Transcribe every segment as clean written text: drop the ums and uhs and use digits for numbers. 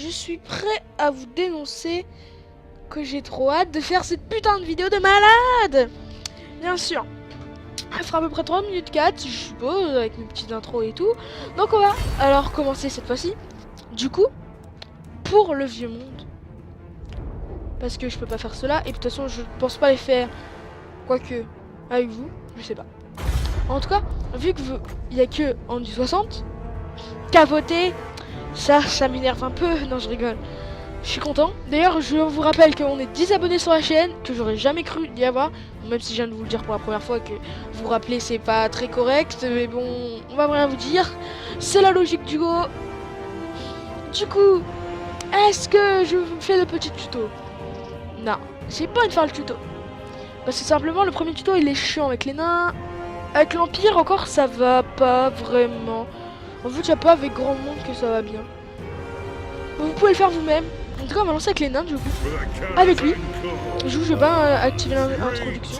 suis prêt à vous dénoncer que j'ai trop hâte de faire cette putain de vidéo de malade. Bien sûr, elle fera à peu près 3 minutes 4, je suppose, avec mes petites intros et tout. Donc on va alors commencer cette fois-ci. Du coup, pour le vieux monde. Parce que je peux pas faire cela, et de toute façon je pense pas les faire. Quoique, avec vous, je sais pas. En tout cas, vu que il y a que en du 60 qu'à voter, ça m'énerve un peu. Non, je rigole. Je suis content. D'ailleurs, je vous rappelle qu'on est 10 abonnés sur la chaîne, que j'aurais jamais cru y avoir. Même si je viens de vous le dire pour la première fois, que vous rappelez, c'est pas très correct. Mais bon, on va rien vous dire. C'est la logique du go. Du coup, est-ce que je fais le petit tuto? Non, j'ai pas envie de faire le tuto. Parce que simplement, le premier tuto, il est chiant avec les nains. Avec l'Empire, encore, ça va pas vraiment. En fait, il n'y a pas avec grand monde que ça va bien. Vous pouvez le faire vous-même. En tout cas, on va lancer avec les nains, du coup. Avec lui. Je vais pas activer l'introduction.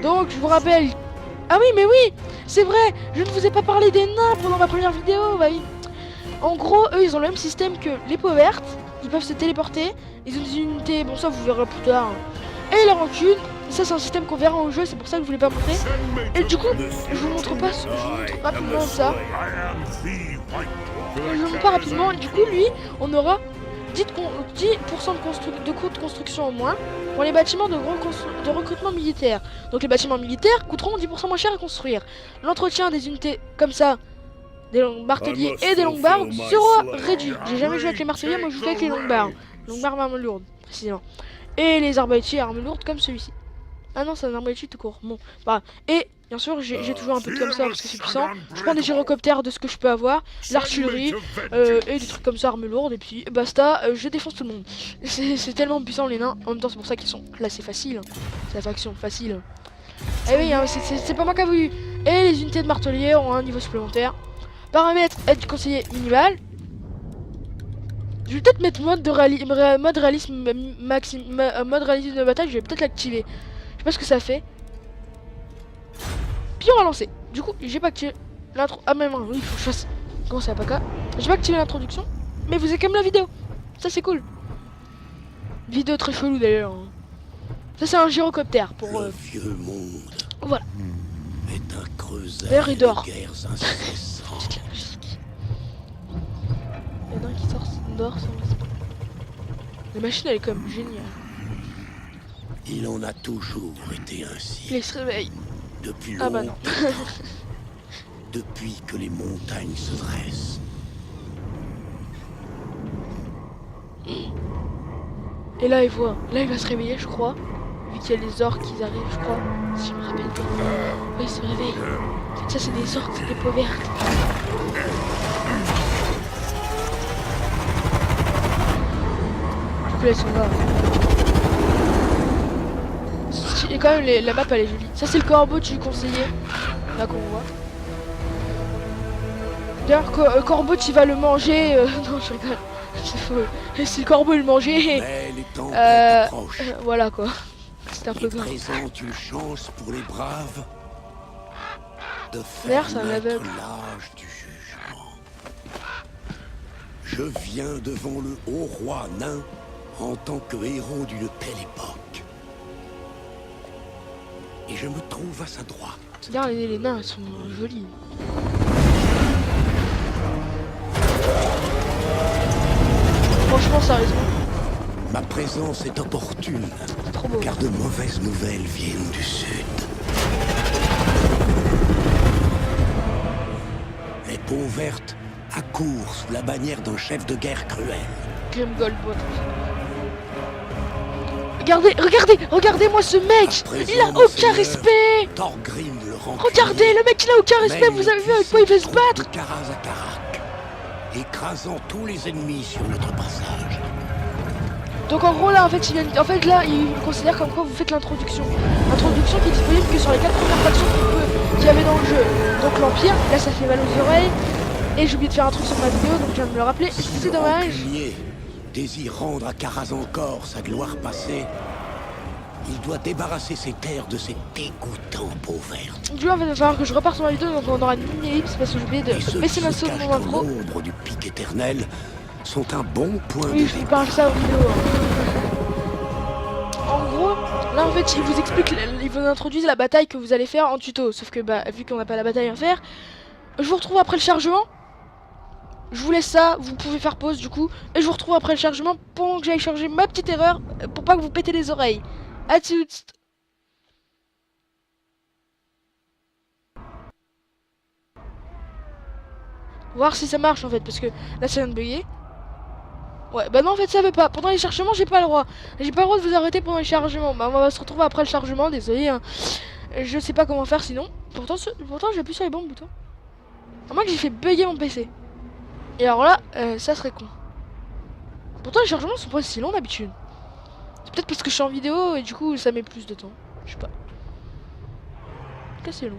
Donc, je vous rappelle... Ah oui, mais oui, c'est vrai. Je ne vous ai pas parlé des nains pendant ma première vidéo. Bah oui. En gros, eux, ils ont le même système que les peaux vertes. Ils peuvent se téléporter. Ils ont des unités, bon ça vous verrez plus tard. Et la rancune, ça c'est un système qu'on verra en jeu, c'est pour ça que je voulais pas montrer. Et du coup, je vous montre pas, je vous montre rapidement ça. Je vous montre pas rapidement, du coup lui, on aura 10% de coût de construction en moins pour les bâtiments de recrutement militaire. Donc les bâtiments militaires coûteront 10% moins cher à construire. L'entretien des unités comme ça, des marteliers et des longues barres sera réduit. J'ai jamais joué avec les marteliers, moi je joue avec les longues barres. Longues barres armes lourdes, précisément. Et les arbalètiers armes lourdes comme celui-ci. Ah non, c'est un arbalètier tout court. Bon, voilà. Et bien sûr, j'ai toujours un peu de comme ça parce que c'est puissant. Je prends des gyrocoptères de ce que je peux avoir, l'artillerie et des trucs comme ça, armes lourdes. Et puis basta, je défonce tout le monde. C'est tellement puissant les nains. En même temps, c'est pour ça qu'ils sont là, c'est facile. C'est la faction facile. Eh oui, hein, c'est pas moi qui a voulu. Et les unités de marteliers ont un niveau supplémentaire. Paramètres aide du conseiller minimal. Je vais peut-être mettre mode réalisme mode réalisme de bataille, je vais peut-être l'activer. Je sais pas ce que ça fait. Puis on va lancer. Du coup, j'ai pas activé l'intro. Ah mais oui, il faut que je fasse. Comment ça va pas cas. J'ai pas activé l'introduction, mais vous avez quand même la vidéo. Ça c'est cool. Vidéo très chelou d'ailleurs. Ça c'est un gyrocoptère pour. Le vieux monde. Voilà. Est un creuset. D'ailleurs il dort. De guerres incessantes. Il y en a un qui dort sans l'esprit. La machine elle est comme géniale. Il en a toujours été ainsi. Il se réveille. Depuis Ah bah non. Depuis que les montagnes se dressent. Et là il voit. Là il va se réveiller je crois. Vu qu'il y a les orques qui arrivent je crois. Si je me rappelle bien. Oui il se réveille. Ça c'est des orques, c'est des peaux vertes. Là ils sont là. Et quand même la map elle est jolie. Ça c'est le corbeau du conseiller. Là qu'on voit. D'ailleurs corbeau tu vas le manger. Non je rigole. C'est faux. Si le corbeau le mangeait. Mais les tempêtes proches. Voilà quoi. C'est un peu grave. Présente une chance pour les braves de D'ailleurs, faire c'est un naître aveugle. l'âge du jugement. Je viens devant le haut roi nain en tant que héros d'une telle époque. Et je me trouve à sa droite. Regarde les nains, ils sont jolis. Franchement, sérieusement. Ma présence est opportune, C'est trop beau. car de mauvaises nouvelles viennent du sud. Les peaux vertes accourent sous la bannière d'un chef de guerre cruel. Grimgold, regardez-moi ce mec. Il a aucun respect. Thorgrim le rend. Regardez, le mec il a aucun respect. Vous avez vu avec quoi il veut se battre? Karaz à Karak, écrasant tous les ennemis sur notre passage. Donc en gros là, en fait il considère comme quoi vous faites l'introduction. L'introduction qui est disponible que sur les 4 premières factions qu'il y avait dans le jeu. Donc l'Empire, là ça fait mal aux oreilles. Et j'ai oublié de faire un truc sur ma vidéo, donc je viens de me le rappeler. C'est dommage. Rancunier désire rendre à Karaz encore sa gloire passée. Il doit débarrasser ses terres de ces dégoûtants peaux vertes. Du coup, il va falloir que je reparte sur ma vidéo, donc on aura une mini-ellipse parce que j'ai oublié de baisser ma sauce dans l'intro. L'ombre du pic éternel sont un bon point Oui, de je vous départ. parle ça en vidéo. En gros, là en fait, il vous explique, il vous introduit la bataille que vous allez faire en tuto. Sauf que bah, vu qu'on n'a pas la bataille à faire, je vous retrouve après le chargement. Je vous laisse ça, vous pouvez faire pause du coup. Et je vous retrouve après le chargement pendant que j'aille changer ma petite erreur pour pas que vous pétez les oreilles. A tout de suite. Voir si ça marche en fait, parce que là ça vient de bugger. Ouais, bah non en fait ça veut pas. Pendant les chargements j'ai pas le droit. J'ai pas le droit de vous arrêter pendant les chargements. Bah on va se retrouver après le chargement, désolé hein. Je sais pas comment faire sinon. Pourtant j'appuie sur les bons boutons. À moins que j'ai fait bugger mon PC. Et alors là, ça serait con. Pourtant les chargements sont pas si longs d'habitude. C'est peut-être parce que je suis en vidéo et du coup ça met plus de temps. Je sais pas. En tout cas c'est long.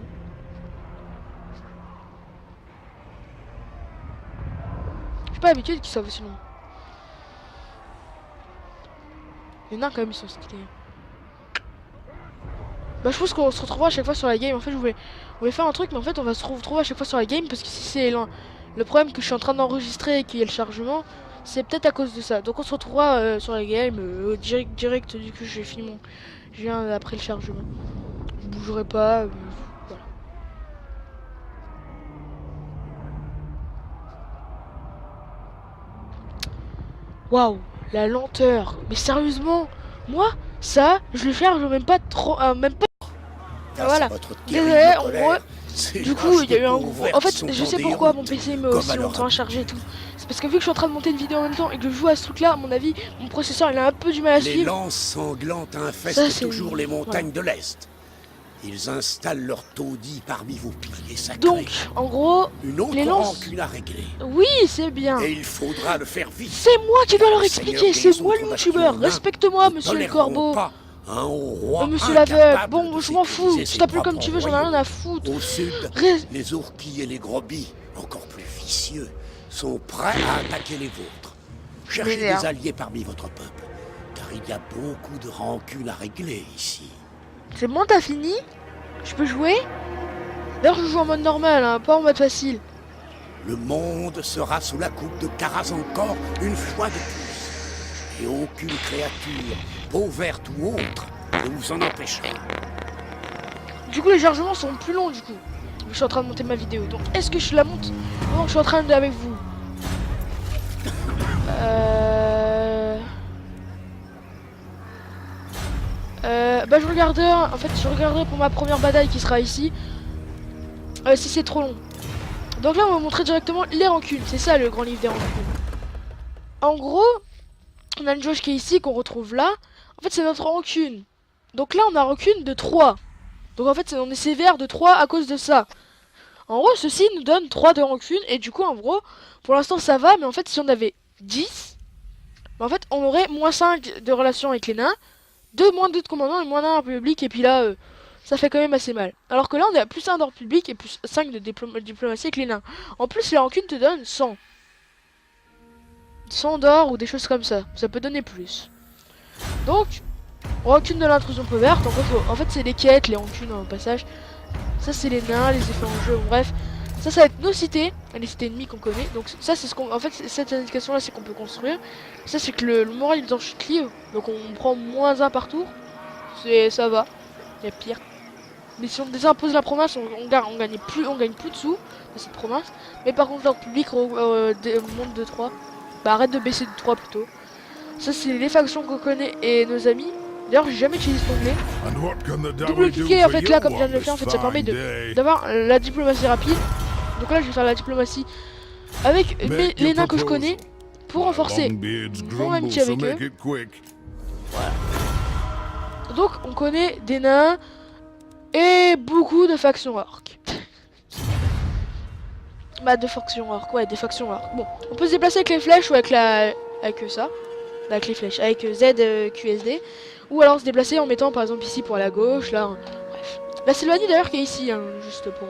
J'ai pas l'habitude qu'ils soient aussi longs. Les nains quand même ils sont stylés. Bah je pense qu'on se retrouvera à chaque fois sur la game. En fait je voulais faire un truc mais en fait on va se retrouver à chaque fois sur la game. Parce que si c'est le problème que je suis en train d'enregistrer et qu'il y a le chargement, c'est peut-être à cause de ça. Donc on se retrouvera sur la game direct du coup j'ai fini mon... Je viens après le chargement. Je bougerai pas. Voilà. Waouh, la lenteur. Mais sérieusement, moi, ça, je le charge même pas trop, même pas. Voilà. Désolé, en gros, du coup, il y a eu un gros... En fait, je sais pourquoi mon PC met aussi longtemps à charger et tout. C'est parce que vu que je suis en train de monter une vidéo en même temps et que je joue à ce truc là, à mon avis, mon processeur il a un peu du mal à suivre. Les lances sanglantes infestent toujours les montagnes de l'Est. Ils installent leur taudis parmi vos piliers sacrés. Donc, en gros, une autre les lances... rancune à régler. Oui, c'est bien. Et il faudra le faire vite. C'est moi qui dois leur expliquer, c'est moi le youtubeur. Respecte-moi, monsieur le corbeau. Monsieur l'aveugle, bon, je m'en fous. Tu t'appelles comme tu veux, j'en ai rien à foutre. Au sud, les ourquis et les grobis, encore plus vicieux, sont prêts à attaquer les vôtres. Cherchez des alliés parmi votre peuple, car il y a beaucoup de rancune à régler ici. C'est bon, t'as fini? Je peux jouer? D'ailleurs, je joue en mode normal, hein, pas en mode facile. Le monde sera sous la coupe de Karaz-encore une fois de plus. Et aucune créature, peau verte ou autre, ne vous en empêchera. Du coup, les chargements sont plus longs, du coup. Je suis en train de monter ma vidéo. Donc, est-ce que je la monte? Non, je suis en train de avec vous. Bah, je regarderai. En fait, je regarderai pour ma première bataille qui sera ici. Si c'est trop long. Donc là, on va montrer directement les rancunes. C'est ça le grand livre des rancunes. En gros, on a une jauge qui est ici, qu'on retrouve là. En fait, c'est notre rancune. Donc là, on a rancune de 3. Donc en fait, on est sévère de 3 à cause de ça. En gros, ceci nous donne 3 de rancune. Et du coup, en gros, pour l'instant, ça va. Mais en fait, si on avait 10, bah, en fait, on aurait moins 5 de relation avec les nains. 2 moins 2 de commandant et moins 1 en public. Et puis là, ça fait quand même assez mal. Alors que là, on est à plus 1 d'ordre public et plus 5 de diplomatie avec les nains. En plus, la rancune te donne 100. 100 d'or ou des choses comme ça. Ça peut donner plus. Donc, rancune de l'intrusion peu verte. En fait, c'est les quêtes, les rancunes au passage. Ça, c'est les nains, les effets en jeu. Bref, ça va être nos cités. Les cités ennemies qu'on connaît. Donc, ça, c'est ce qu'on. En fait, cette indication là, c'est qu'on peut construire. Ça, c'est que le moral il est en chute libre. Donc, on prend moins 1 par tour. Ça va. Il y a pire. Mais si on désimpose la province, on gagne plus de sous dans cette province. Mais par contre, l'ordre public monte de 3. Bah arrête de baisser de 3 plutôt. Ça c'est les factions qu'on connaît et nos amis. D'ailleurs j'ai jamais utilisé cet onglet. Double-cliquer en fait là comme je viens de le faire, en fait ça permet d'avoir la diplomatie rapide. Donc là je vais faire la diplomatie avec les nains que je connais pour renforcer mon amitié avec eux. Voilà. Donc on connaît des nains et beaucoup de factions orques. Bah de factions orques, ouais des factions orques. Bon, on peut se déplacer avec les flèches ou avec ça. Avec les flèches, avec ZQSD. Ou alors se déplacer en mettant par exemple ici pour la gauche, là. Bref. La Sylvanie d'ailleurs qui est ici, hein, juste pour...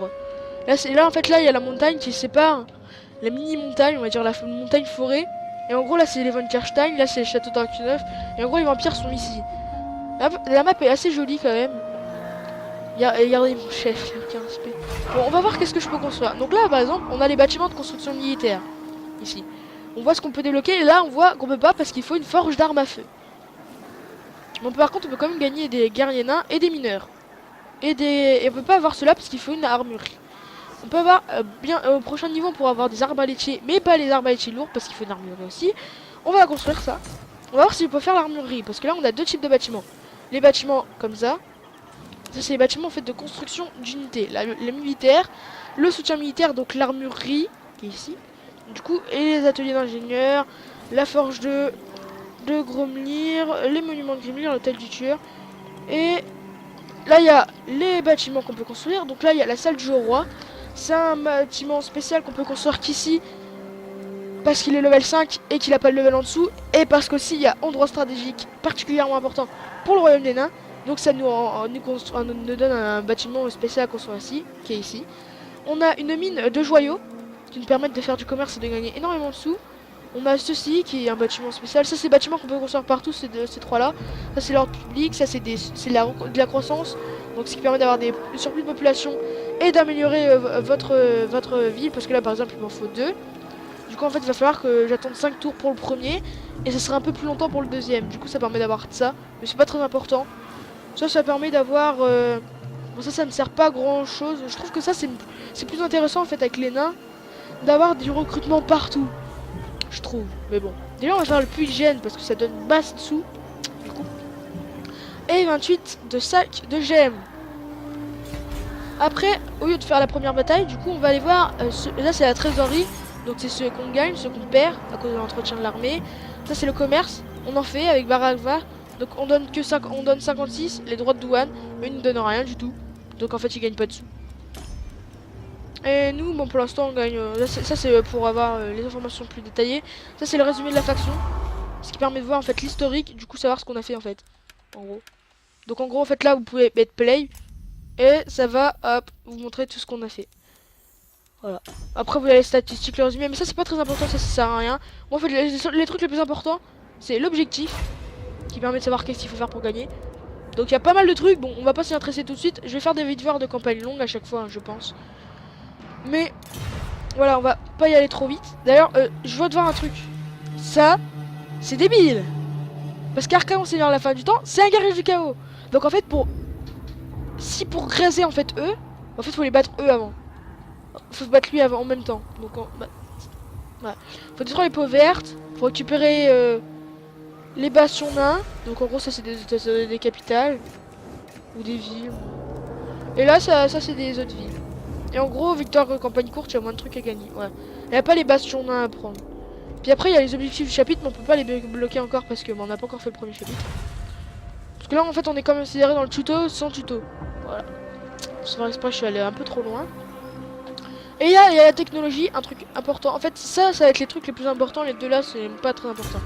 Là en fait là il y a la montagne qui sépare la mini montagne, on va dire la montagne forêt. Et en gros là c'est les von Karstein, là c'est le château d'Arcuneuf. Et en gros les vampires sont ici. La map est assez jolie quand même. Regardez mon chef, il y a un Bon, on va voir qu'est-ce que je peux construire. Donc là, par exemple, on a les bâtiments de construction militaire. Ici. on voit ce qu'on peut débloquer. Et là, on voit qu'on peut pas parce qu'il faut une forge d'armes à feu. Bon, par contre, on peut quand même gagner des guerriers nains et des mineurs. Et on peut pas avoir cela parce qu'il faut une armurerie. On peut avoir au prochain niveau pour avoir des arbalétiers, mais pas les arbalétiers lourds parce qu'il faut une armurerie aussi. On va construire ça. On va voir si on peut faire l'armurerie parce que là, on a deux types de bâtiments. Les bâtiments comme ça. Ça, c'est les bâtiments en fait de construction d'unités. Les militaires, le soutien militaire, donc l'armurerie qui est ici. Du coup, et les ateliers d'ingénieurs, la forge de Gromlir, les monuments de Grimlir, l'hôtel du tueur. Et là, il y a les bâtiments qu'on peut construire. Donc là, il y a la salle du roi. C'est un bâtiment spécial qu'on peut construire qu'ici. Parce qu'il est level 5 et qu'il n'a pas de level en dessous. Et parce qu'aussi, il y a endroit stratégique particulièrement important pour le royaume des nains. Donc ça nous donne un bâtiment spécial à construire ici, qui est ici. On a une mine de joyaux qui nous permettent de faire du commerce et de gagner énormément de sous. On a ceci qui est un bâtiment spécial. Ça, c'est des bâtiments qu'on peut construire partout, ces trois-là. Ça, c'est l'ordre public. Ça, c'est de la croissance. Donc, ce qui permet d'avoir des surplus de population et d'améliorer votre ville. Parce que là, par exemple, il m'en faut 2. Du coup, en fait, il va falloir que j'attende 5 tours pour le premier. Et ça sera un peu plus longtemps pour le deuxième. Du coup, ça permet d'avoir ça. Mais c'est pas très important. Ça permet d'avoir... Bon, ça ne sert pas à grand chose. Je trouve que ça, c'est plus intéressant, en fait, avec les nains. D'avoir du recrutement partout. Je trouve, mais bon. Déjà, on va faire le puits de gêne parce que ça donne basse dessous. Du coup. Et 28 de sacs de gemmes. Après, au lieu de faire la première bataille, du coup, on va aller voir. Là, c'est la trésorerie. Donc, c'est ceux qu'on gagne, ceux qu'on perd à cause de l'entretien de l'armée. Ça, c'est le commerce. On en fait avec Baragva. Donc, on donne 56 les droits de douane. Mais ils ne donnent rien du tout. Donc, en fait, ils gagnent pas de sous. Et nous, bon, pour l'instant, on gagne. Ça, c'est pour avoir les informations plus détaillées. Ça, c'est le résumé de la faction. Ce qui permet de voir en fait l'historique, du coup, savoir ce qu'on a fait en fait. En gros. Donc, en gros, en fait, là, vous pouvez mettre play. Et ça va, hop, vous montrer tout ce qu'on a fait. Voilà. Après, vous avez les statistiques, le résumé. Mais ça, c'est pas très important, ça sert à rien. Moi, en fait, les trucs les plus importants, c'est l'objectif. Qui permet de savoir qu'est-ce qu'il faut faire pour gagner. Donc, il y a pas mal de trucs. Bon, on va pas s'y intéresser tout de suite. Je vais faire des vidéos de campagne longue à chaque fois, hein, je pense. Mais voilà, on va pas y aller trop vite. D'ailleurs, je veux te voir un truc. Ça, c'est débile. Parce qu'Archaon Seigneur à la fin du temps, c'est un guerrier du chaos. Donc en fait, pour graser en fait eux, en fait, faut les battre eux avant. Faut se battre lui avant en même temps. Donc voilà. Faut détruire les peaux vertes. Faut récupérer les bastions nains. Donc en gros, ça c'est des capitales ou des villes. Et là, ça c'est des autres villes. Et en gros, victoire campagne courte, il y a moins de trucs à gagner. Ouais. Il n'y a pas les bastions nains à prendre. Puis après, il y a les objectifs du chapitre, mais on peut pas les bloquer encore parce que on n'a pas encore fait le premier chapitre. Parce que là, en fait, on est quand même considéré dans le tuto sans tuto. Voilà. Sans faire exprès, je suis allé un peu trop loin. Et il y a la technologie, un truc important. En fait, ça va être les trucs les plus importants. Les deux là, c'est pas très important.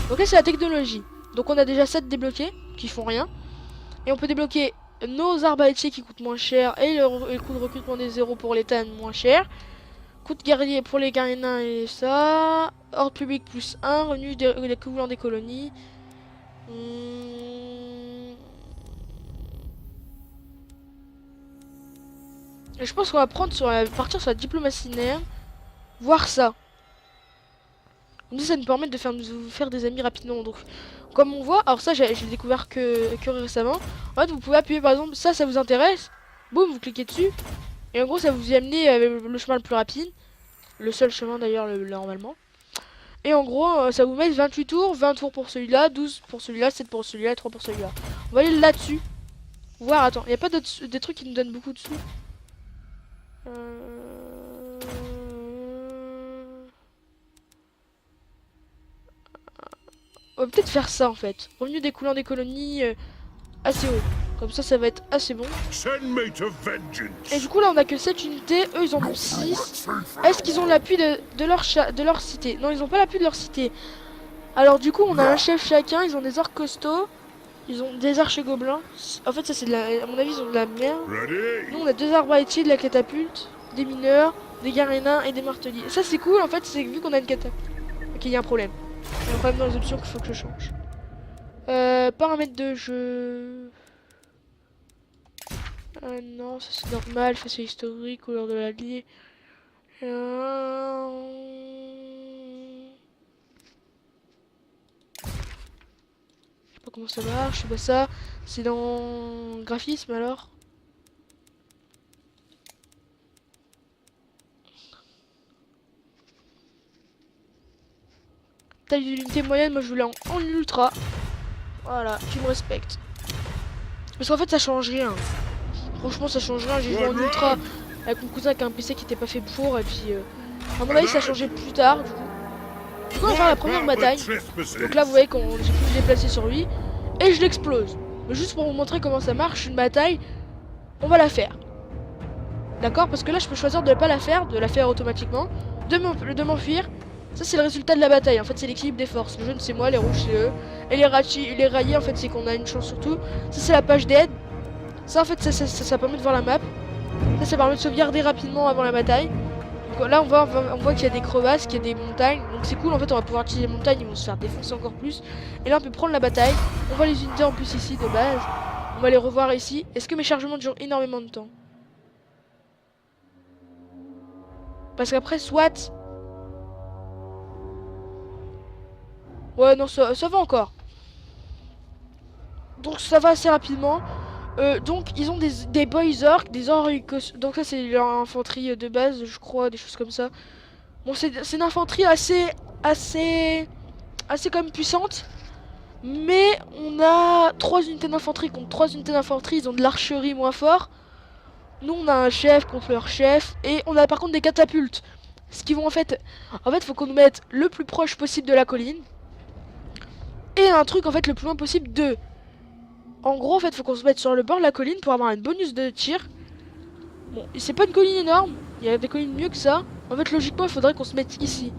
Donc là, c'est la technologie. Donc on a déjà 7 débloqués qui font rien. Et on peut débloquer nos arbalétiers qui coûtent moins cher et le coût de recrutement des zéros pour les tannes moins cher. Coût de guerrier pour les guerriers nains et ça. Ordre public plus 1. Revenu d'équivalent des colonies. Et je pense qu'on va partir sur la diplomatie naine. Voir ça. Comme ça nous permet de nous faire des amis rapidement. Donc, comme on voit, alors ça, je l'ai découvert que récemment. En fait, vous pouvez appuyer par exemple, ça vous intéresse. Boum, vous cliquez dessus. Et en gros, ça vous y amène le chemin le plus rapide. Le seul chemin d'ailleurs, normalement. Et en gros, ça vous met 28 tours. 20 tours pour celui-là, 12 pour celui-là, 7 pour celui-là et 3 pour celui-là. On va aller là-dessus. Voir, attends, il n'y a pas des trucs qui nous donnent beaucoup de sous. On va peut-être faire ça en fait. Revenu découlant des colonies assez haut. Comme ça va être assez bon. Et du coup là on a que 7 unités, eux ils en ont 6. Est-ce qu'ils ont l'appui de leur cité? Non, ils ont pas l'appui de leur cité. Alors du coup on a un chef chacun, ils ont des orques costauds. Ils ont des archers gobelins. En fait ça c'est à mon avis ils ont de la merde. Nous on a 2 arbalétiers, de la catapulte, des mineurs, des guerriers nains et des marteliers. Et ça c'est cool en fait, c'est vu qu'on a une catapulte. Ok, il y a un problème. Il y a un problème dans les options qu'il faut que je change. Paramètres de jeu. Non, ça c'est normal, face historique, couleur de l'allié. pas comment ça marche. Bah ça, c'est dans graphisme alors. Taille d'unité moyenne, moi je voulais en ultra. Voilà, tu me respectes. Parce qu'en fait ça change rien. Franchement ça change rien, j'ai joué en ultra avec mon cousin avec un PC qui était pas fait pour et puis à mon avis ça a changé plus tard du coup. Du coup on va faire la première bataille. Donc là vous voyez quand j'ai pu me déplacer sur lui et je l'explose. Mais juste pour vous montrer comment ça marche, une bataille, on va la faire. D'accord? Parce que là je peux choisir de ne pas la faire, de la faire automatiquement, de m'enfuir. Ça c'est le résultat de la bataille, en fait c'est l'équilibre des forces. Le jaune c'est moi, les rouges c'est eux. Et les rayés en fait c'est qu'on a une chance sur tout. Ça c'est la page d'aide. Ça en fait ça permet de voir la map. Ça permet de sauvegarder rapidement avant la bataille. Donc là on voit qu'il y a des crevasses, qu'il y a des montagnes. Donc c'est cool en fait on va pouvoir utiliser les montagnes, ils vont se faire défoncer encore plus. Et là on peut prendre la bataille. On voit les unités en plus ici de base. On va les revoir ici. Est-ce que mes chargements durent énormément de temps? Parce qu'après soit... Ouais non ça va encore. Donc ça va assez rapidement. Donc ils ont des boys orcs, des orcs. Donc ça c'est leur infanterie de base je crois, des choses comme ça. Bon c'est une infanterie assez quand même puissante. Mais on a 3 unités d'infanterie contre 3 unités d'infanterie, ils ont de l'archerie moins fort. Nous on a un chef contre leur chef. Et on a par contre des catapultes. Ce qui vont en fait faut qu'on nous mette le plus proche possible de la colline. Et un truc en fait le plus loin possible de... En gros en fait faut qu'on se mette sur le bord de la colline pour avoir un bonus de tir. Bon c'est pas une colline énorme, il y a des collines mieux que ça. En fait logiquement il faudrait qu'on se mette ici.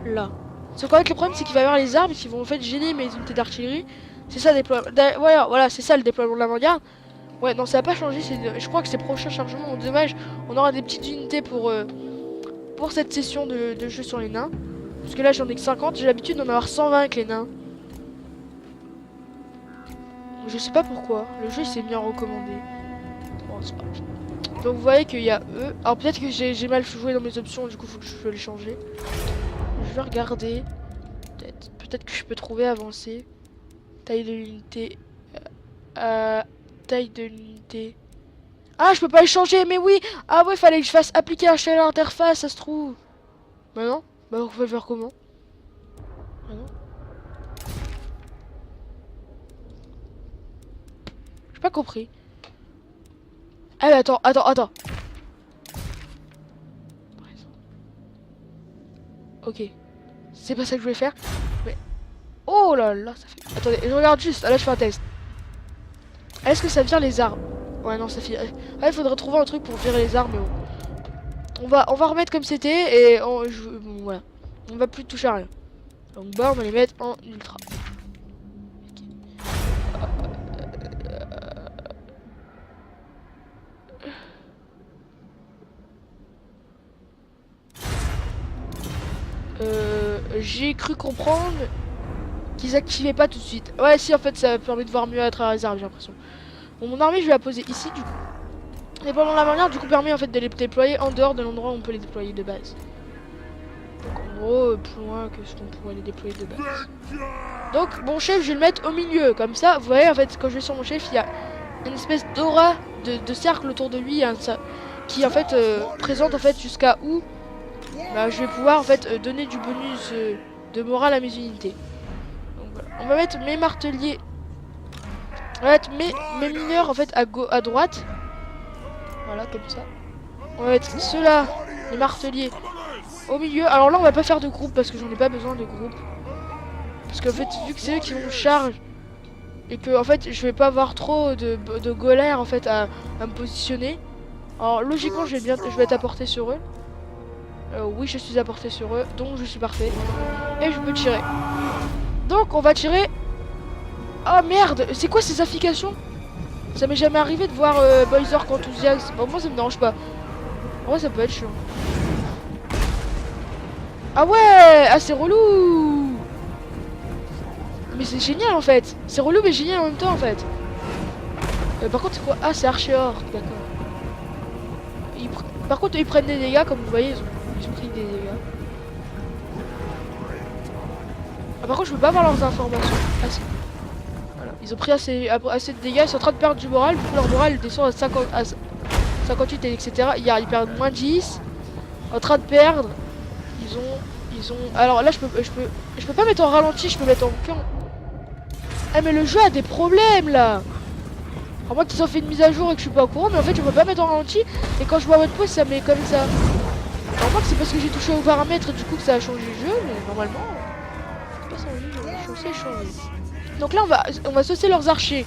Là. Sauf qu'en fait le problème c'est qu'il va y avoir les arbres qui vont en fait gêner mes unités d'artillerie. C'est ça le déploiement. Voilà c'est ça le déploiement de l'avant-garde. Ouais non ça n'a pas changé, je crois que ces prochains chargements, dommage, on aura des petites unités pour cette session de jeu sur les nains. Parce que là j'en ai que 50, j'ai l'habitude d'en avoir 120 avec les nains. Je sais pas pourquoi, le jeu il s'est mis en recommandé. Bon, c'est pas grave. Donc vous voyez qu'il y a eux. Alors peut-être que j'ai mal joué dans mes options, du coup faut que je vais les changer. Je vais regarder. Peut-être que je peux trouver avancer. Taille de l'unité. Taille de l'unité. Ah je peux pas les changer, mais oui. Ah ouais fallait que je fasse appliquer un shell à l'interface, ça se trouve. Bah non. Bah on peut le faire comment? Ah non. J'ai pas compris. Ah mais attends. Ok. C'est pas ça que je voulais faire. Mais... Oh là là, ça fait... Attendez, je regarde juste. Ah là je fais un test. Est-ce que ça vire les arbres? Ouais non ça fait... Ouais il faudrait trouver un truc pour virer les arbres mais bon. On va remettre comme c'était et bon, voilà. On va plus toucher à rien. Donc bah on va les mettre en ultra. J'ai cru comprendre qu'ils activaient pas tout de suite. Ouais si en fait ça permet de voir mieux à travers les arbres j'ai l'impression. Bon mon armée je vais la poser ici du coup. Et pendant la manière du coup permet en fait de les déployer en dehors de l'endroit où on peut les déployer de base. Donc en gros plus loin que ce qu'on pourrait les déployer de base. Donc mon chef je vais le mettre au milieu comme ça. Vous voyez en fait quand je vais sur mon chef il y a une espèce d'aura de cercle autour de lui qui en fait présente en fait jusqu'à où bah, je vais pouvoir en fait donner du bonus de morale à mes unités. Donc, voilà. On va mettre mes marteliers. On va mettre mes mineurs en fait à droite. Voilà comme ça. On va mettre ceux-là, les marteliers, au milieu. Alors là on va pas faire de groupe parce que j'en ai pas besoin de groupe. Parce qu'en fait vu que c'est eux qui vont charge et que en fait je vais pas avoir trop de galère en fait à me positionner. Alors logiquement je vais être à portée sur eux. Oui je suis à portée sur eux, donc je suis parfait. Et je peux tirer. Donc on va tirer. Oh merde, c'est quoi ces applications? Ça m'est jamais arrivé de voir Boys Orc enthousiaste. Bon moi ça me dérange pas. En vrai ça peut être chiant. Ah ouais. Ah c'est relou. Mais c'est génial en fait. C'est relou mais génial en même temps en fait. Par contre c'est quoi? Ah c'est Archer Orc, d'accord. Par contre ils prennent des dégâts comme vous voyez, ils ont pris des dégâts. Ah par contre je peux pas avoir leurs informations. Ah si. Ils ont pris assez de dégâts, ils sont en train de perdre du moral. Du coup, leur moral descend à 58 et etc. Hier, ils perdent moins 10. En train de perdre. Ils ont. Alors là, je peux pas mettre en ralenti, je peux mettre en cœur. Ah, mais le jeu a des problèmes là. À moins qu'ils ont fait une mise à jour et que je suis pas au courant, mais en fait, je peux pas mettre en ralenti. Et quand je vois votre pause, ça met comme ça. Normalement, c'est parce que j'ai touché aux paramètres, du coup, que ça a changé le jeu, mais normalement, c'est pas changé, changer. Donc là, on va saucer leurs archers.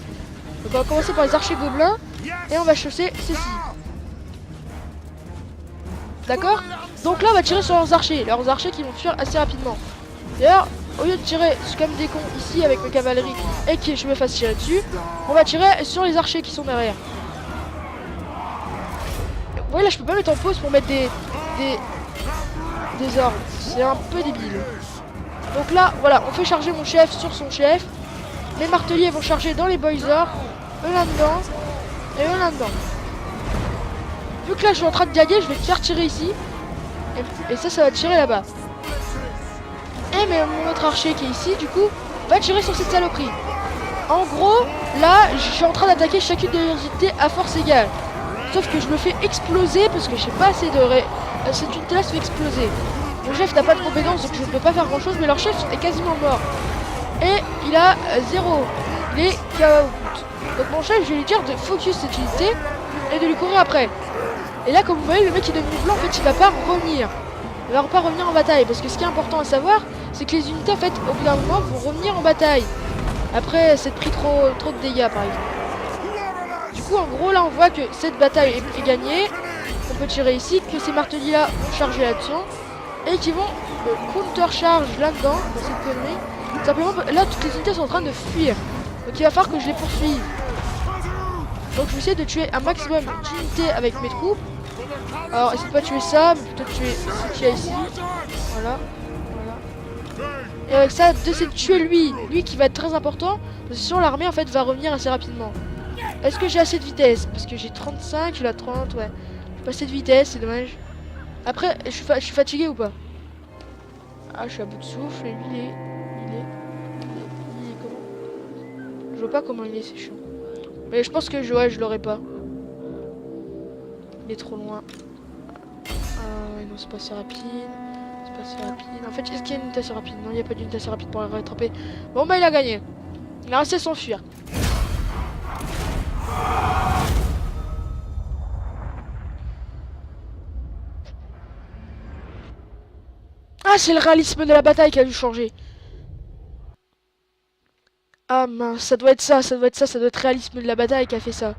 Donc on va commencer par les archers gobelins et on va chausser ceci. D'accord? Donc là, on va tirer sur leurs archers qui vont fuir assez rapidement. D'ailleurs, au lieu de tirer comme des cons ici avec mes cavaleries et que je me fasse tirer dessus, on va tirer sur les archers qui sont derrière. Vous voyez, là, je peux pas mettre en pause pour mettre des ordres. C'est un peu débile. Donc là, voilà, on fait charger mon chef sur son chef. Les marteliers vont charger dans les boysers. Eux là-dedans. Et eux là-dedans. Vu que là, je suis en train de diaguer, je vais te faire tirer ici. Et ça va tirer là-bas. Et mais mon autre archer qui est ici, du coup, va tirer sur cette saloperie. En gros, là, je suis en train d'attaquer chacune des unités à force égale. Sauf que je me fais exploser parce que j'ai pas assez de cette unité-là se fait exploser. Mon chef n'a pas de compétences, donc je ne peux pas faire grand-chose, mais leur chef est quasiment mort. Et il a 0. Il est KO. Donc mon chef, je vais lui dire de focus cette unité et de lui courir après. Et là, comme vous voyez, le mec qui est devenu blanc, en fait, il va pas revenir. Il va pas revenir en bataille. Parce que ce qui est important à savoir, c'est que les unités, en fait, au bout d'un moment, vont revenir en bataille. Après, c'est pris trop de dégâts, par exemple. Du coup, en gros, là, on voit que cette bataille est gagnée. On peut tirer ici, que ces marteliers-là vont charger là-dessus. Et qui vont counter-charge là-dedans, dans cette connerie. Simplement, là, toutes les unités sont en train de fuir. Donc il va falloir que je les poursuive. Donc je vais essayer de tuer un maximum d'unités avec mes troupes. Alors, essaye de pas tuer ça, mais plutôt de tuer ce qu'il y a ici. Voilà. Et avec ça, d'essayer de tuer lui qui va être très important. Parce que sinon, l'armée, en fait, va revenir assez rapidement. Est-ce que j'ai assez de vitesse? Parce que j'ai 35, j'ai la 30, ouais. J'ai pas assez de vitesse, c'est dommage. Après, je suis fatigué ou pas? Ah, je suis à bout de souffle et lui, il est comment? Je vois pas comment il est, c'est chiant. Mais je pense que je l'aurai pas. Il est trop loin. Ah ouais, non, c'est pas assez rapide. C'est pas assez rapide. En fait, est-ce qu'il y a une unité assez rapide? Non, il n'y a pas d'unité assez rapide pour le rattraper. Bon, bah, il a gagné. Il a resté s'enfuir. Ah, c'est le réalisme de la bataille qui a dû changer. Ah mince, ça doit être ça, ça doit être le réalisme de la bataille qui a fait ça.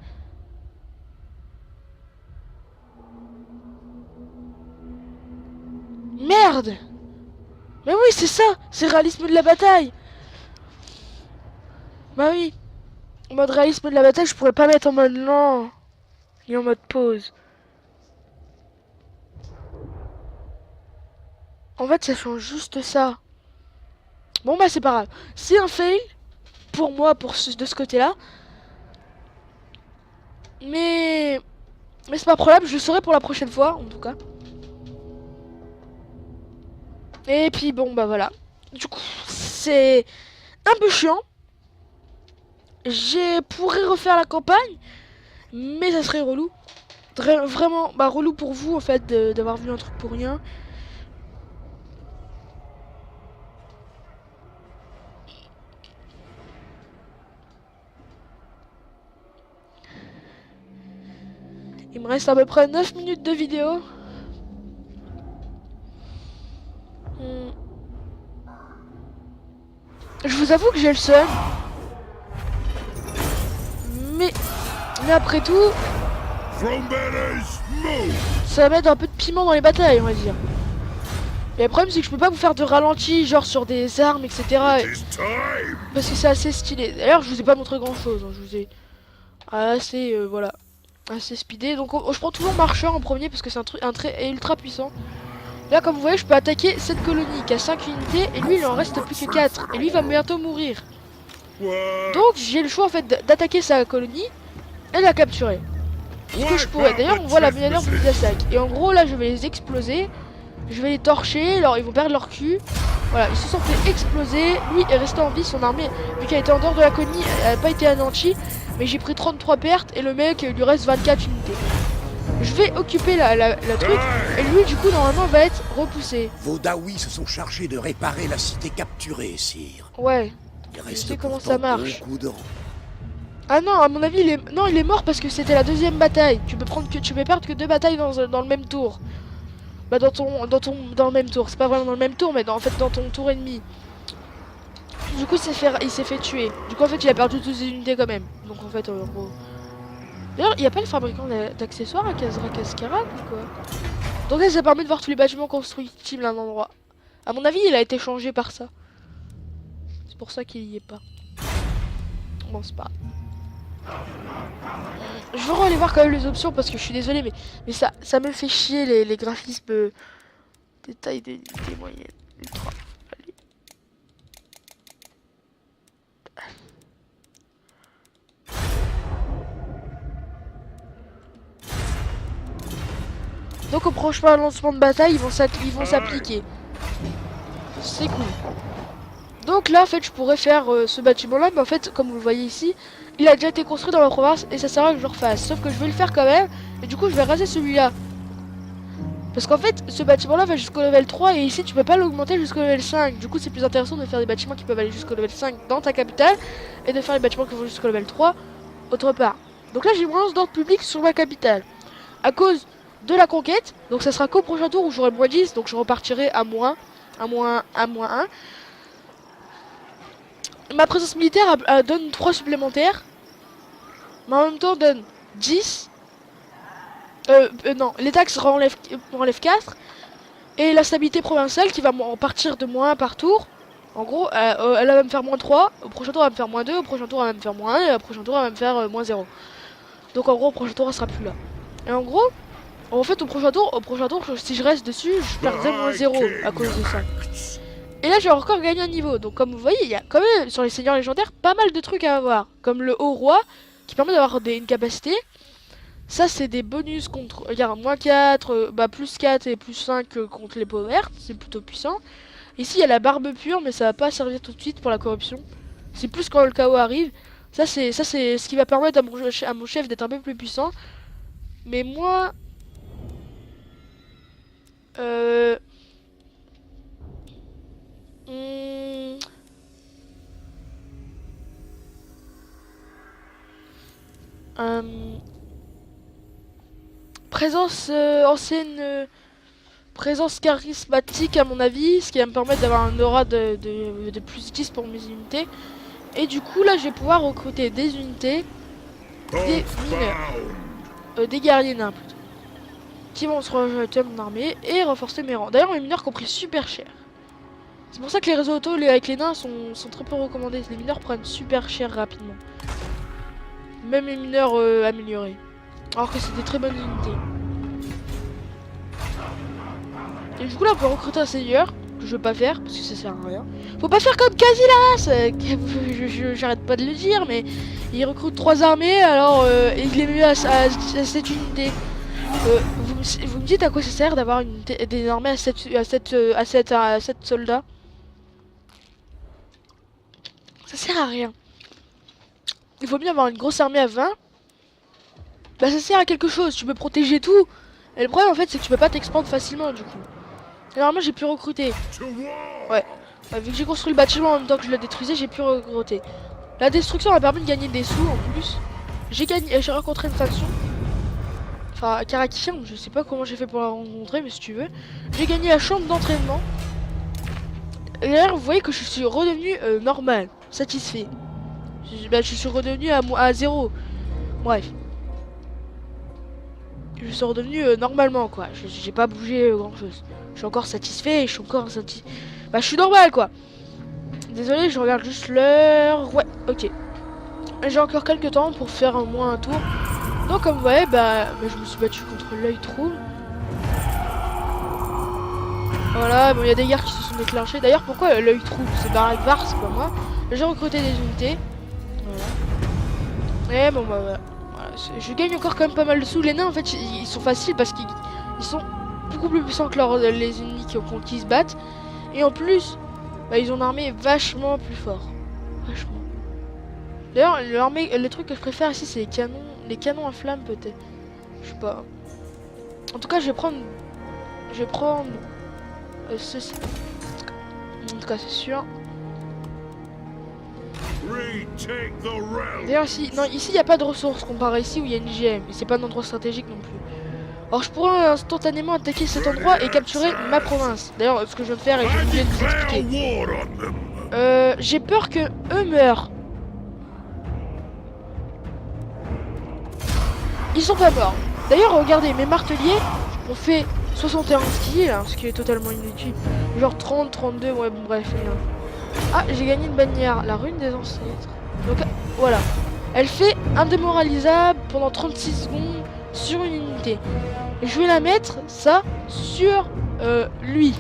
Merde! Mais oui, c'est ça, c'est le réalisme de la bataille. Bah oui. En mode réalisme de la bataille, je pourrais pas mettre en mode lent. Ni en mode pause. En fait, ça change juste ça. Bon bah c'est pas grave. C'est un fail. Pour moi, de ce côté-là. Mais c'est pas probable, je le saurai pour la prochaine fois, en tout cas. Et puis bon, bah voilà. Du coup, c'est un peu chiant. Pourrais refaire la campagne, mais ça serait relou. Vraiment, bah relou pour vous, en fait, d'avoir vu un truc pour rien. Il me reste à peu près 9 minutes de vidéo. Je vous avoue que j'ai le seum. Mais après tout, ça va mettre un peu de piment dans les batailles, on va dire. Et le problème, c'est que je peux pas vous faire de ralenti, genre sur des armes, etc. Parce que c'est assez stylé. D'ailleurs, je vous ai pas montré grand chose. Hein. Je vous ai assez, voilà, assez speedé. Donc, je prends toujours marcheur en premier parce que c'est un trait ultra puissant. Là, comme vous voyez, je peux attaquer cette colonie qui a 5 unités et lui, il en reste plus que 4. Et lui, il va bientôt mourir. Donc, j'ai le choix en fait d'attaquer sa colonie et de la capturer. Ce que je pourrais. D'ailleurs, on voit la manière dont ils attaquent. Et en gros, là, je vais les exploser. Je vais les torcher. Alors, ils vont perdre leur cul. Voilà, ils se sont fait exploser. Lui est resté en vie, son armée, vu qu'elle était en dehors de la colonie, elle n'a pas été anéantie. Mais j'ai pris 33 pertes et le mec, il lui reste 24 unités. Je vais occuper la truc et lui, du coup, normalement, va être repoussé. Vos Dawi se sont chargés de réparer la cité capturée, sire. Ouais. Il reste Je sais comment pourtant ça marche. beaucoup de... Ah non, à mon avis, il est mort parce que c'était la deuxième bataille. Tu peux perdre que 2 batailles dans le même tour. Bah dans le même tour. C'est pas vraiment dans le même tour, mais en fait dans ton tour ennemi. Du coup, il s'est fait tuer. Du coup, en fait, il a perdu toutes ses unités quand même. Donc en fait, en gros. D'ailleurs, il n'y a pas le fabricant d'accessoires à Kazra Kaskaran ou quoi? Donc là, ça permet de voir tous les bâtiments constructibles à un endroit. À mon avis, il a été changé par ça. C'est pour ça qu'il y est pas. Bon, c'est pas grave. Je veux aller voir quand même les options parce que je suis désolé, mais ça me fait chier les graphismes. Détail des unités moyennes. Ultra. Allez. Donc au prochain lancement de bataille, ils vont s'appliquer. C'est cool. Donc là, en fait, je pourrais faire ce bâtiment-là, mais en fait, comme vous le voyez ici, il a déjà été construit dans ma province et ça sert à rien que je le refasse. Sauf que je vais le faire quand même, et du coup, je vais raser celui-là. Parce qu'en fait, ce bâtiment-là va jusqu'au level 3 et ici, tu peux pas l'augmenter jusqu'au level 5. Du coup, c'est plus intéressant de faire des bâtiments qui peuvent aller jusqu'au level 5 dans ta capitale et de faire les bâtiments qui vont jusqu'au level 3 autre part. Donc là, j'ai une relance d'ordre public sur ma capitale. À cause de la conquête, donc ça sera qu'au prochain tour où j'aurai moins 10, donc je repartirai à moins 1. Ma présence militaire donne 3 supplémentaires, mais en même temps donne 10. Non, les taxes enlèvent 4. Et la stabilité provinciale qui va partir de moins 1 par tour. En gros, elle va me faire moins 3. Au prochain tour, elle va me faire moins 2. Au prochain tour, elle va me faire moins 1. Et au prochain tour, elle va me faire moins 0. Donc en gros, au prochain tour, elle sera plus là. Et en gros, en fait, au prochain tour, si je reste dessus, je perdrai moins 0 à cause de ça. Et là, j'ai encore gagné un niveau. Donc comme vous voyez, il y a quand même, sur les seigneurs légendaires, pas mal de trucs à avoir. Comme le haut roi, qui permet d'avoir une capacité. Ça, c'est des bonus contre, regarde, moins 4, plus 4 et plus 5 contre les peaux vertes. C'est plutôt puissant. Ici, il y a la barbe pure, mais ça va pas servir tout de suite pour la corruption. C'est plus quand le chaos arrive. Ça, c'est ce qui va permettre à mon chef d'être un peu plus puissant. Mais moi... Présence ancienne, présence charismatique à mon avis, ce qui va me permettre d'avoir un aura de plus 10 pour mes unités. Et du coup là je vais pouvoir recruter des unités, des mineurs, des guerriers nains plutôt, qui vont se rajouter à mon armée et renforcer mes rangs. D'ailleurs mes mineurs ont pris super cher. C'est pour ça que les réseaux auto avec les nains sont très peu recommandés. Les mineurs prennent super cher rapidement. Même les mineurs améliorés. Alors que c'est des très bonnes unités. Et du coup là on peut recruter un seigneur, que je veux pas faire, parce que ça sert à rien. Faut pas faire comme Casillas. J'arrête pas de le dire, mais il recrute 3 armées, alors il les met à cette unité. Vous me dites à quoi ça sert d'avoir des armées à 7 soldats? Ça sert à rien. Il faut mieux avoir une grosse armée à 20. Bah ça sert à quelque chose, tu peux protéger tout. Et le problème en fait c'est que tu peux pas t'expandre facilement du coup. Et normalement j'ai pu recruter. Ouais. Vu que j'ai construit le bâtiment en même temps que je le détruisais, j'ai pu recruter. La destruction m'a permis de gagner des sous en plus. J'ai rencontré une faction. Enfin Karakishan, je sais pas comment j'ai fait pour la rencontrer, mais si tu veux. J'ai gagné la chambre d'entraînement. Et d'ailleurs vous voyez que je suis redevenu normal, satisfait. Je suis redevenu à 0. Bref. Je suis redevenu normalement quoi. J'ai pas bougé grand chose. Je suis encore satisfait, je suis encore satisfait. Bah je suis normal quoi. Désolé, je regarde juste l'heure. Ouais, ok. J'ai encore quelques temps pour faire au moins un tour. Donc comme vous voyez, je me suis battu contre l'œil trouble. Voilà, bon il y a des guerres qui se sont déclenchées. D'ailleurs pourquoi l'œil trouble? C'est Barakvar, c'est pas moi. J'ai recruté des unités. Voilà. Et bon bah voilà. Je gagne encore quand même pas mal de sous. Les nains en fait ils sont faciles parce qu'ils sont beaucoup plus puissants que les ennemis qui se battent. Et en plus bah, ils ont une armée vachement plus fort. Vachement. D'ailleurs, le truc que je préfère ici, c'est les canons à flammes peut-être. Je sais pas. En tout cas, je vais prendre ceci. En tout cas, c'est sûr. D'ailleurs, ici, non, ici, il n'y a pas de ressources comparé ici où il y a une GM. Et c'est pas un endroit stratégique non plus. Alors, je pourrais instantanément attaquer cet endroit et capturer ma province. D'ailleurs, ce que je viens de faire et je vais vous expliquer. J'ai peur que eux meurent. Ils sont pas morts. D'ailleurs, regardez, mes marteliers ont fait 61 kills, hein, ce qui est totalement inutile. Genre 30, 32, ouais, bon, bref. Ah, j'ai gagné une bannière, la rune des ancêtres. Donc, voilà. Elle fait indémoralisable pendant 36 secondes sur une unité. Et je vais la mettre, ça, sur lui.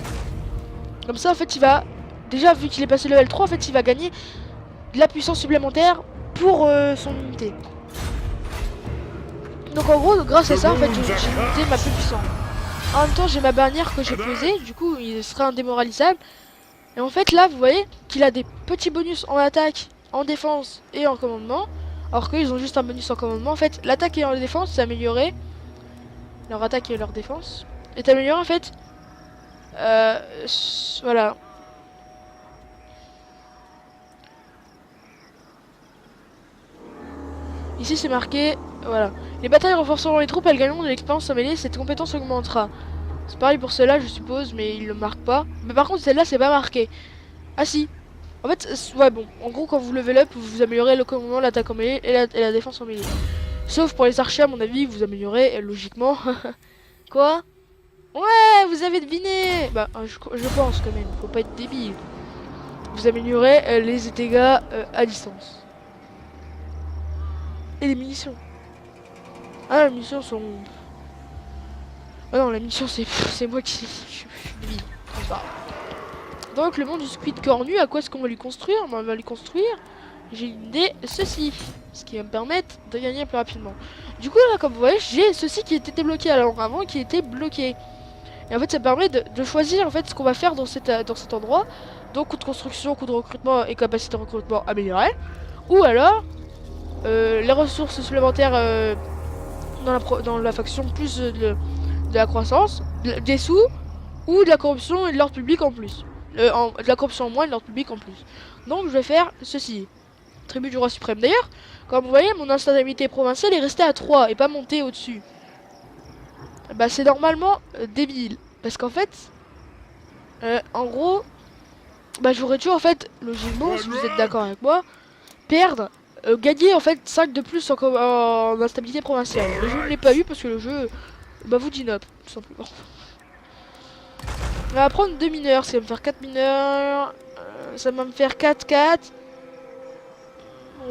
Comme ça, en fait, il va... Déjà, vu qu'il est passé level 3, en fait, il va gagner de la puissance supplémentaire pour son unité. Donc en gros, grâce à ça, en fait, j'ai une unité ma plus puissante. En même temps, j'ai ma bannière que j'ai posée, du coup, il sera indémoralisable. Et en fait, là, vous voyez qu'il a des petits bonus en attaque, en défense et en commandement. Alors qu'ils ont juste un bonus en commandement. En fait, l'attaque et la défense, c'est amélioré. Leur attaque et leur défense est amélioré, en fait. Voilà. Ici, c'est marqué... Voilà. Les batailles renforceront les troupes, elles gagneront de l'expérience en mêlée, cette compétence augmentera. C'est pareil pour cela, je suppose, mais il le marque pas. Mais par contre, celle-là, c'est pas marqué. Ah si. En fait, ouais, bon. En gros, quand vous level up, vous améliorez le commandement, l'attaque en mêlée et la défense en mêlée. Sauf pour les archers, à mon avis, vous améliorez, logiquement. Quoi? Ouais, vous avez deviné. Bah, je pense quand même, faut pas être débile. Vous améliorez les dégâts à distance. Et les munitions. Ah, les munitions sont... Ah non, la mission c'est moi qui suis débile. Donc le monde du squid cornu, à quoi est-ce qu'on va lui construire? On va lui construire, j'ai une idée, ceci. Ce qui va me permettre de gagner plus rapidement. Du coup là, comme vous voyez, j'ai ceci qui était débloqué alors avant qui était bloqué. Et en fait ça permet de choisir en fait ce qu'on va faire dans cet endroit. Donc coût de construction, coût de recrutement et capacité de recrutement améliorée. Ou alors les ressources supplémentaires dans la faction plus de la croissance, des sous, ou de la corruption et de l'ordre public en plus. De la corruption en moins et de l'ordre public en plus. Donc je vais faire ceci. Tribu du roi suprême. D'ailleurs, comme vous voyez, mon instabilité provinciale est restée à 3 et pas montée au-dessus. Bah c'est normalement débile. Parce qu'en fait, en gros, bah j'aurais dû en fait, logiquement, si vous êtes d'accord avec moi, perdre, gagner en fait 5 de plus en instabilité provinciale. Mais je ne l'ai pas eu parce que le jeu... Bah vous dit nope, tout simplement. On va prendre 2 mineurs, ça va me faire 4 mineurs. Ça va me faire 4.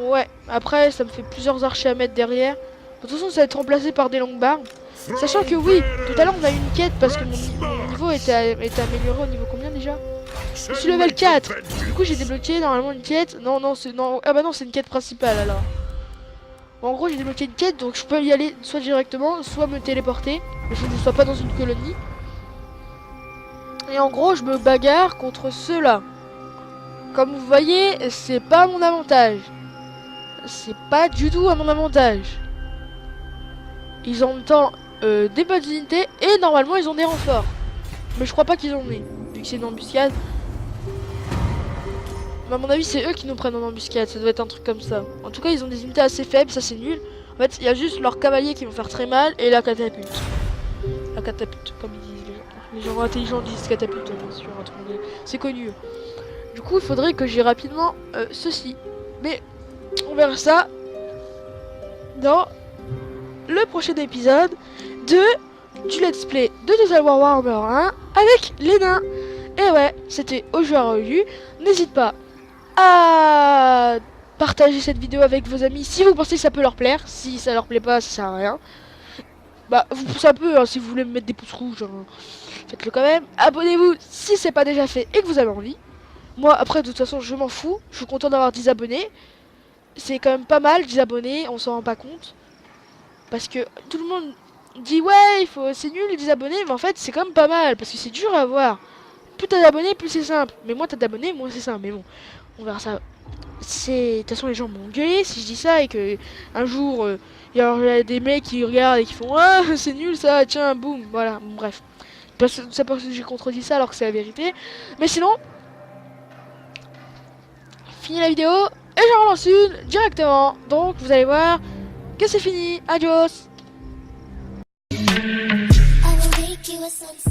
Ouais, après ça me fait plusieurs archers à mettre derrière. De toute façon ça va être remplacé par des longues barbes. Sachant que oui, tout à l'heure on a eu une quête parce que mon niveau était amélioré au niveau combien déjà? Je suis level 4. Du coup j'ai débloqué normalement une quête. Non, c'est... Non. Ah bah non, c'est une quête principale alors. En gros, j'ai débloqué une quête, donc je peux y aller soit directement, soit me téléporter. Mais je ne sois pas dans une colonie. Et en gros, je me bagarre contre ceux-là. Comme vous voyez, c'est pas à mon avantage. C'est pas du tout à mon avantage. Ils ont en même temps des bonnes unités et normalement ils ont des renforts. Mais je crois pas qu'ils en aient, vu que c'est une embuscade. Mais à mon avis, c'est eux qui nous prennent en embuscade, ça doit être un truc comme ça. En tout cas, ils ont des unités assez faibles, ça c'est nul. En fait, il y a juste leurs cavaliers qui vont faire très mal et la catapulte. La catapulte, comme ils disent les gens. Les gens intelligents disent catapulte, bien sûr, c'est connu. Du coup, il faudrait que j'ai rapidement ceci. Mais on verra ça dans le prochain épisode du let's play de Total War Warhammer 1 avec les nains. Et ouais, c'était au joueur eu. N'hésite pas à partager cette vidéo avec vos amis si vous pensez que ça peut leur plaire. Si ça leur plaît pas, ça sert à rien. Bah, vous poussez un peu, hein, si vous voulez me mettre des pouces rouges, hein, faites-le quand même. Abonnez-vous si c'est pas déjà fait et que vous avez envie. Moi, après, de toute façon, je m'en fous. Je suis content d'avoir 10 abonnés. C'est quand même pas mal, 10 abonnés, on s'en rend pas compte. Parce que tout le monde dit, ouais, c'est nul, 10 abonnés, mais en fait, c'est quand même pas mal, parce que c'est dur à avoir. plus t'as d'abonnés, plus c'est simple. Mais moins t'as d'abonnés, moins c'est simple. Mais bon, on verra ça. De toute façon, les gens m'ont gueulé si je dis ça et que un jour, il y a des mecs qui regardent et qui font ah c'est nul ça, tiens, boum, voilà, bon, bref. C'est parce que j'ai contredit ça alors que c'est la vérité. Mais sinon, fini la vidéo et j'en relance une directement. Donc vous allez voir que c'est fini. Adios. I will make you a sunset.